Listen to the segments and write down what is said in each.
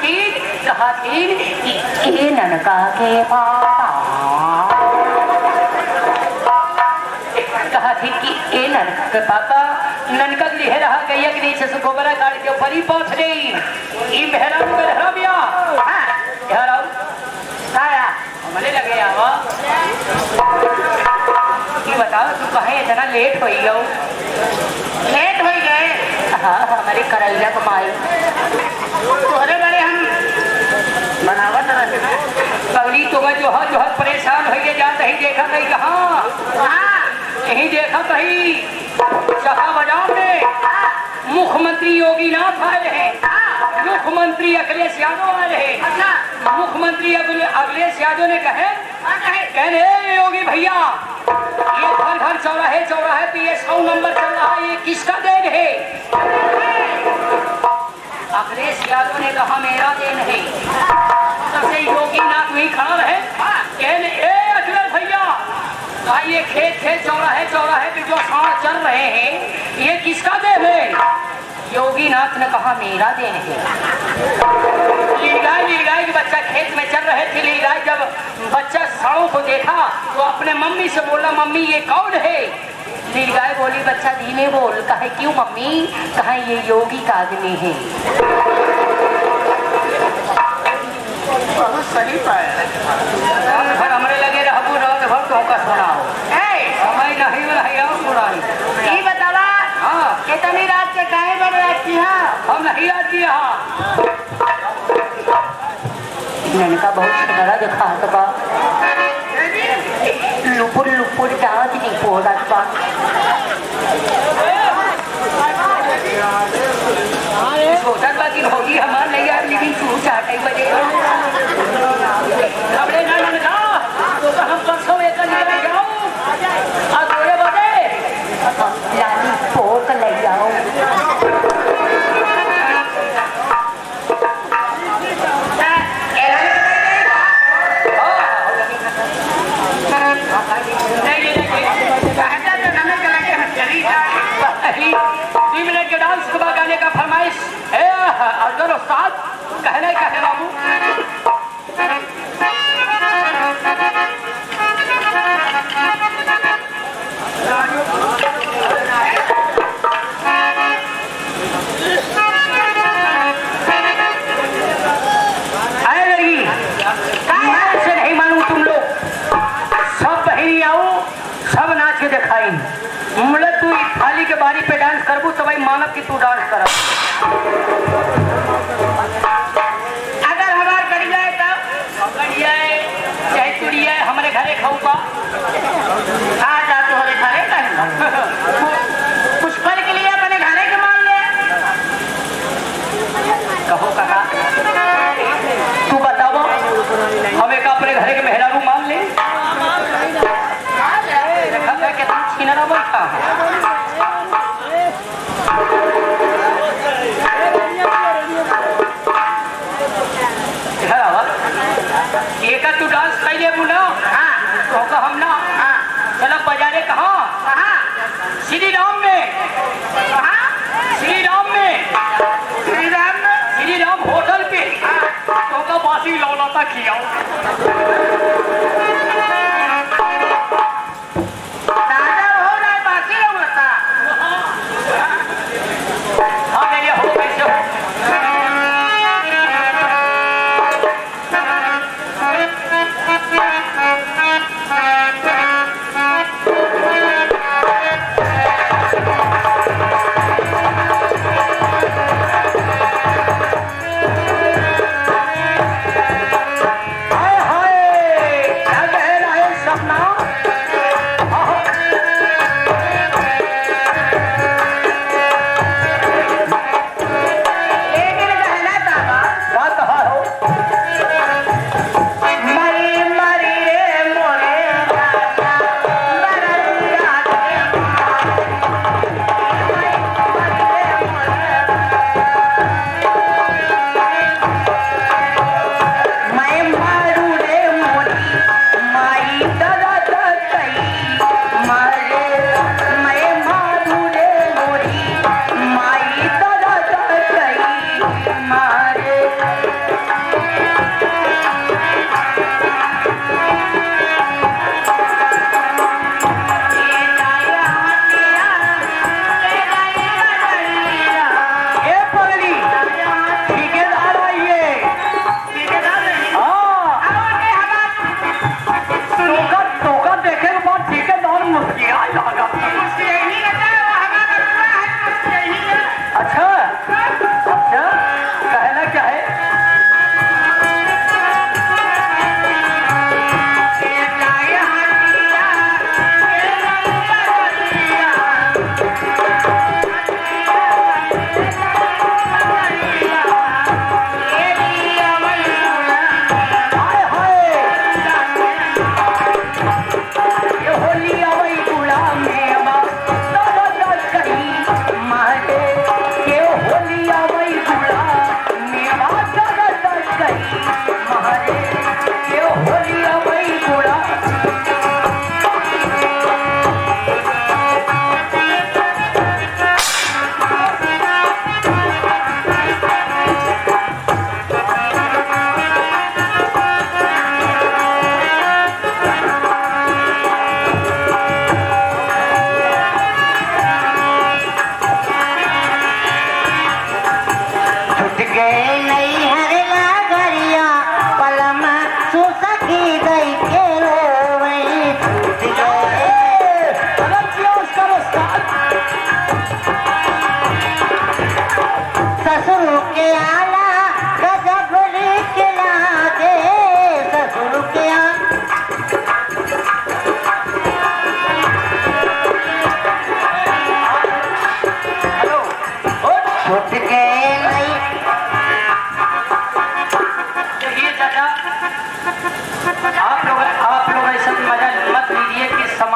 कहा थी कि ए ननका के पापा, कहा थी कि ए ननका के पापा ननका लिए रहा गैया के नीचे से गोबरा काट के परी पहुंच गई। ई मेहरा में रहरा बिया हां यार आया हमने लगे आवा की बताओ तू कहे इतना लेट हो गयो? लेट हो गए? हाँ हमारे करैया कमाई तोहरे बड़े हम बनावत रहे पगली तो जो है परेशान हो गए जाते ही देखा कहीं कहाँ यही देखा कहीं सभा बाजार में मुख्यमंत्री योगी नाथ आए रहे, मुख्यमंत्री अखिलेश यादव आए रहे। मुख्यमंत्री अखिलेश यादव ने कहने योगी भैया ये घर घर चौराहे चौराहे पे ये 100 नंबर चल रहा है, ये किसका देन है? अखिलेश यादव ने कहा मेरा देन है। सबसे योगी नाथ वहीं खड़ा रहे कहने अखिलेश भैया ये खेत खेत चौराहे चौराहे पे जो सांड चल रहे हैं ये किसका देन है? योगी नाथ ने कहा मेरा देन है। लीलगाय के बच्चा खेत में चल रहे थे। लीलगाय जब बच्चा सांडों को देखा तो अपने मम्मी से बोला मम्मी ये कौन है? लीलगाय बोली बच्चा धीमे बोल। कहे क्यों मम्मी? कहा ये योगी का आदमी है। बहुत सही पाया। हमरे लगे रहबू रात भर तो का सुनाओ समय नहीं सुनाई ये बतावा कितनी रात से काहे बड़े आती है? हम नहीं आती ननका बहुत डरा दिखा बा लुपुर लुपुर दांत नहीं पोड़त बा सोचत बा कि होगी हमार नहीं यार लेकिन तू चाहते बजे हमरे ना ननका तो हम परसों एक ले जाओ आ गोरे बजे लाली पोक ले जाओ। मिनट के डांस सुबह गाने का फरमाइश अजगर उस्ताद कहने बाबू आए लगी से नहीं मालूम तुम लोग सब बहनी आओ सब नाच के दिखाई मुले तू थाली के बारी पे डांस करबू तो भाई मानव की तू डांस कर। अगर हमार कर जाए तब चाहे तुड़िया हमारे घरे खाऊंगा आ जा तो हमारे घरे कुछ पल के लिए अपने घरे के मान ले कहो काका तू बताओ हम एक अपने घरे के मेहरारू मान ले कितना छीना बैठा एक तू डांस कैले बुला तो हम ना चलो बाजारे कहाँ श्री राम में श्री राम होटल पे तो बासी लौलाता खियाओ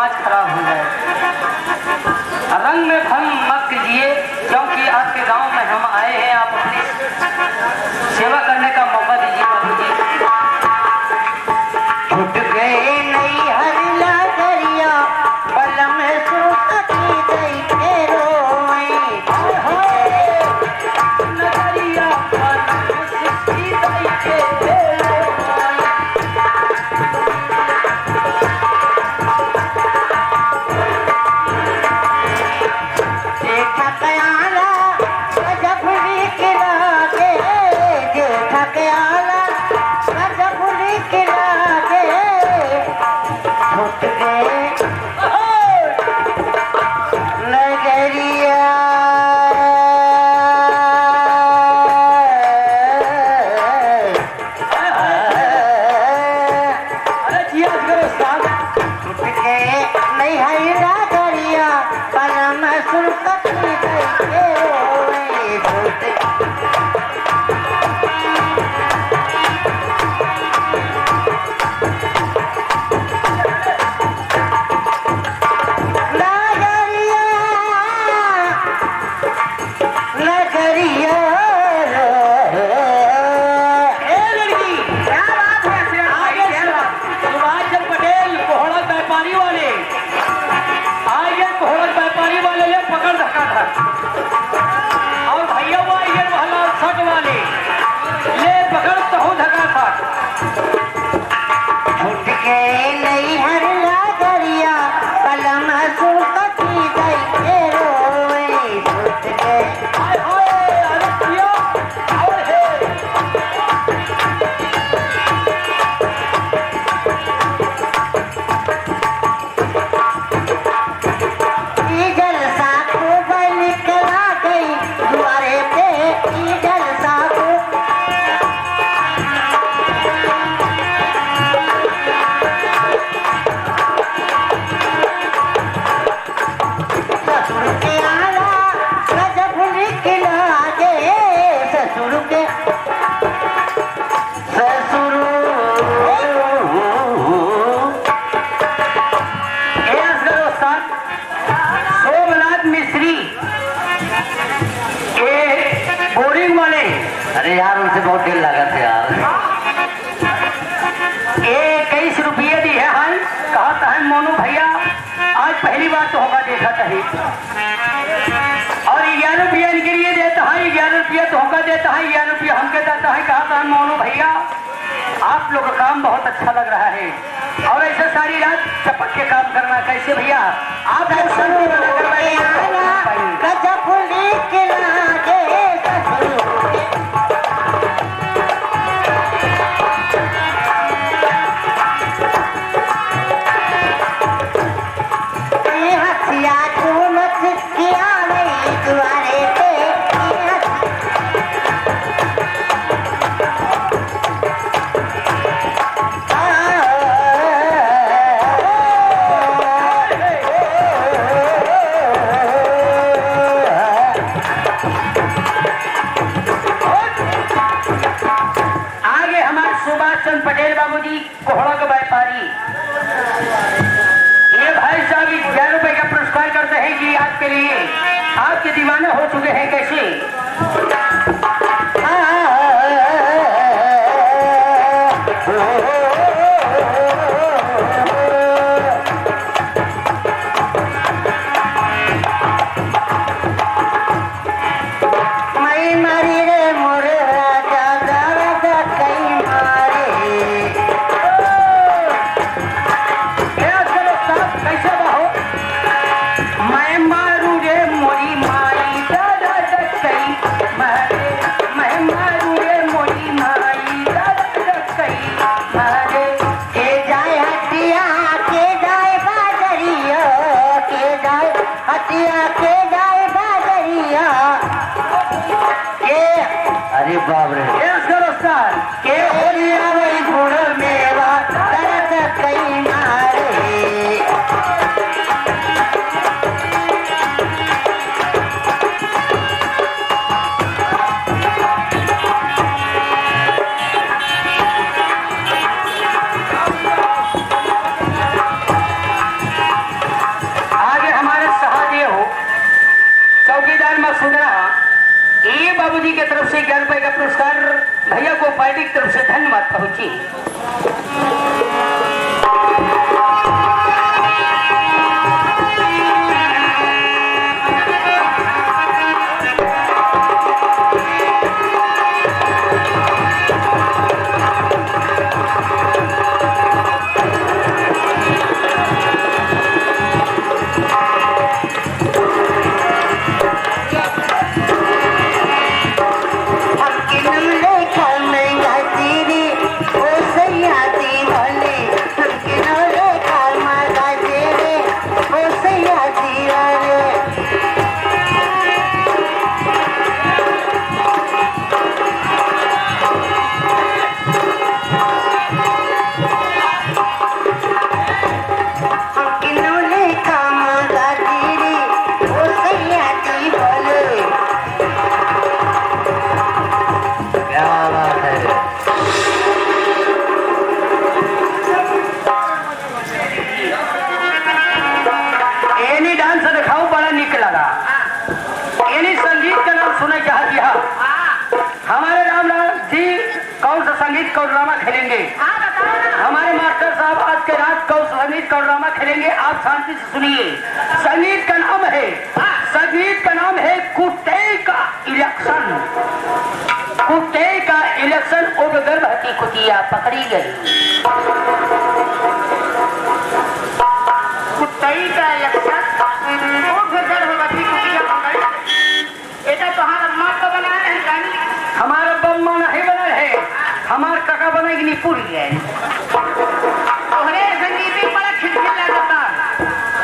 समाज खराब हो जाए। रंग में भंग मत कीजिए, क्योंकि आपके गांव में हम आए हैं, आप अपनी सेवा करने का मौका दीजिए बाबूजी। छुट गए नहीं हर लागरिया बलम सुखी गई तेरो नगरिया सुखी गई देखा कयाला गजब निकला के देखा कयाला गजब निकला के छुट गए नगरिया अरे जिया करो साहब। छुट गए नहीं है नगरिया बलम सुखी गई तेरो छुट नगरिया नगरिया ए लड़की, क्या बात है? आगे सुभाष चंद्र पटेल कोहड़क व्यापारी वाले, आगे कोहड़क व्यापारी वाले ले पकड़ रखा था, और भैया वो ये महला छठ वाले ले पकड़ तहु धका था। छुट गए नहीं हर लागरिया कलम सुखी गई तेरो छुट गए हाय हाय, अरे पिया, और है ई जलसा खूब निकला गई द्वारे पे ई जलसा खूब ससुर के आला गजब निकला के ससुर के ससुर ए असगर उस्ताद सोमनाथ मिस्त्री के बोरिंग वाले, अरे यार उनसे बहुत देर लगा था यार 21 रुपये दी है। हाँ कहा था मोनू भैया, आज पहली बार तो होगा देखा था ही। और 11 रुपया इनके लिए देता है, 11 रुपया तो होगा देता है, 11 रुपया हमके देता है। कहा था मोनू भैया, आप लोग का काम बहुत अच्छा लग रहा है, और ऐसे सारी रात चपक के काम करना कैसे भैया? आप लोग शांति बना कर बैठिए। गजब निकला के ससुर के हथिया चूमत किया नहीं द्वारे पे आगे हमारे सुभाष चंद्र पटेल बाबूजी कोहड़ा का व्यापारी, ये भाई साहब 11 रुपए का पुरस्कार करते हैं जी आपके लिए। आपके दीवाने हो चुके हैं कैसे? मई मरी रे मोरे राजा दर्द कई मारे कैसे रहो? मैं मारू रे मोरी माई दादा कई मारे भैया को पार्टी की तरफ से धन्यवाद पहुंची। संगीत का ड्रामा खेलेंगे। हमारे मास्टर साहब आज के रात को संगीत का ड्रामा खेलेंगे, आप शांति से सुनिए। संगीत का नाम है कुत्ते का इलेक्शन। कुत्ते का इलेक्शन और गर्भवती कुतिया पकड़ी गई। कुत्ते का इलेक्शन और गर्भवती कुतिया पकड़ी गई। ये तो तुम्हारा माँ का बना है, हमारा बम्मा नहीं बना है, हमार काका बनेगी नहीं पूरी है। तोहरे संगीत में बड़ा खिलखिल लगता।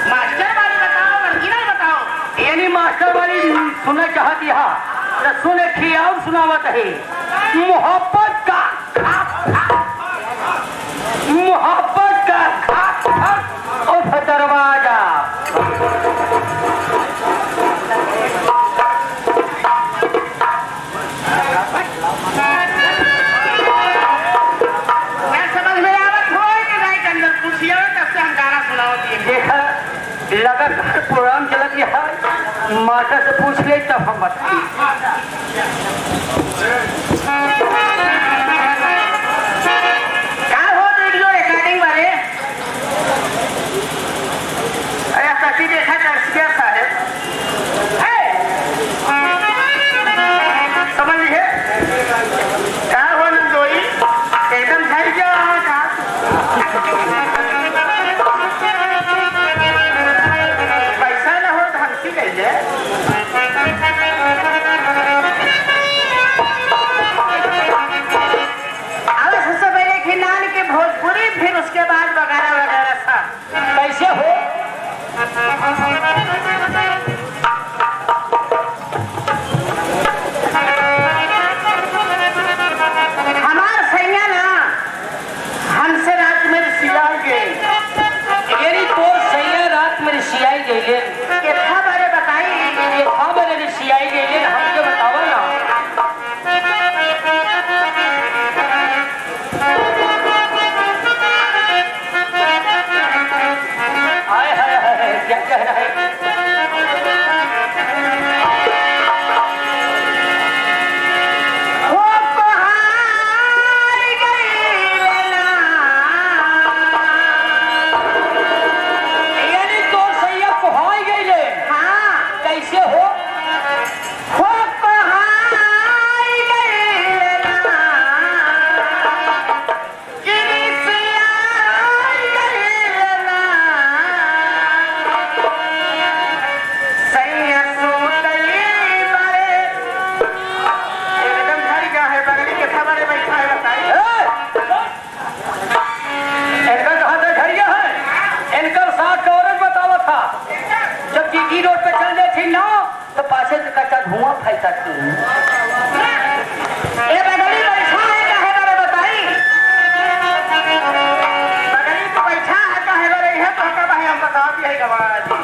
मास्टर वाली बताओ, वर्गीना बताओ। यानी मास्टर वाली सुनना चाहती है तो सुने खियाव सुनावत है। मोहब्बत का और दरवाजा लगातार प्रोग्राम चलत है, मास्टर से पूछ ले तब हम बताएं। क्या हो वीडियो रिकॉर्डिंग वाले? अरे सची देखा क्या साहब समझ लीजिए। क्या हो नंदोई एकदम सही क्या भोजपुरी, फिर उसके बाद वगैरह वगैरह सब कैसे हो। हमार सैया ना हमसे रात में सियाई गई। यानी तो सैया रात में सियाई गई बारे बताई, बारे सियाई गई हमके बतावा ना। क्या कह रहा है? यानी तो सैया कुहाई गई ले। हाँ कैसे हो? रोड पे चल रहे थी ना तो पासे से कच्चा धुआं फैलता थी। ये बगली बैठा है कहे बारे बताई, बगली तो बैठा है कहे बारे है तो हम बता दिए गवाह।